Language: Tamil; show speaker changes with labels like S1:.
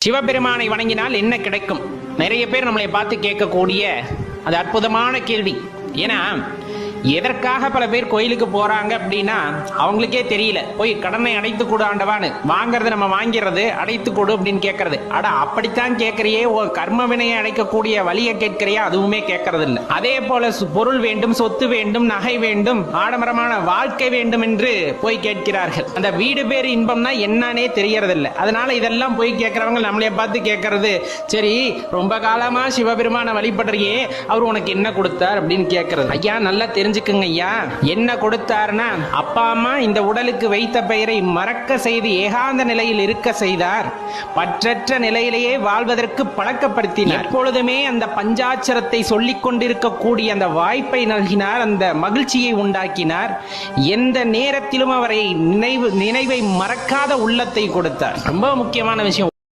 S1: சிவபெருமானை வணங்கினால் என்ன கிடைக்கும்? நிறைய பேர் நம்மளை பார்த்து கேட்கக்கூடிய அது அற்புதமான கேள்வி. ஏன்னா எதற்காக பல பேர் கோயிலுக்கு போறாங்க அப்படின்னா அவங்களுக்கே தெரியல. போய் கடனை அடைத்து கொடு ஆண்டவான்னு வாங்கறது, நம்ம வாங்கிறது, அடைத்து கொடு அப்படின்னு கேட்கறது. அட அப்படித்தான் கேட்கறியே, கர்ம வினையை அடைக்கக்கூடிய வழியை கேட்கறியா? அதுவுமே கேட்கறது இல்லை. அதே போல பொருள் வேண்டும், சொத்து வேண்டும், நகை வேண்டும், ஆடம்பரமான வாழ்க்கை வேண்டும் என்று போய் கேட்கிறார்கள். அந்த வீடு பேர் இன்பம்னா என்னன்னே தெரியறதில்லை. அதனால இதெல்லாம் போய் கேட்கறவங்க நம்மளே பார்த்து கேட்கறது, சரி ரொம்ப காலமா சிவபெருமான வழிபடுறியே, அவர் உனக்கு என்ன கொடுத்தார் அப்படின்னு கேட்கறது. ஐயா நல்லா தெரிஞ்சுக்குங்க ஐயா, என்ன கொடுத்தார்னா அப்பா அம்மா இந்த உடலுக்கு வைத்த பெயரை மறக்க செய்து ஏகாந்த நிலையில் இருக்க செய்தார். பற்றற்ற நிலையிலேயே வாழ்வதற்கு பழக்கப்படுத்தினார். எப்பொழுதுமே அந்த பஞ்சாட்சரத்தை சொல்லிக் கொண்டிருக்கக்கூடிய அந்த வாய்ப்பை நல்கினார், அந்த மகிழ்ச்சியை உண்டாக்கினார். எந்த நேரத்திலும் அவரை நினைவை மறக்காத உள்ளத்தை கொடுத்தார். ரொம்ப முக்கியமான விஷயம்.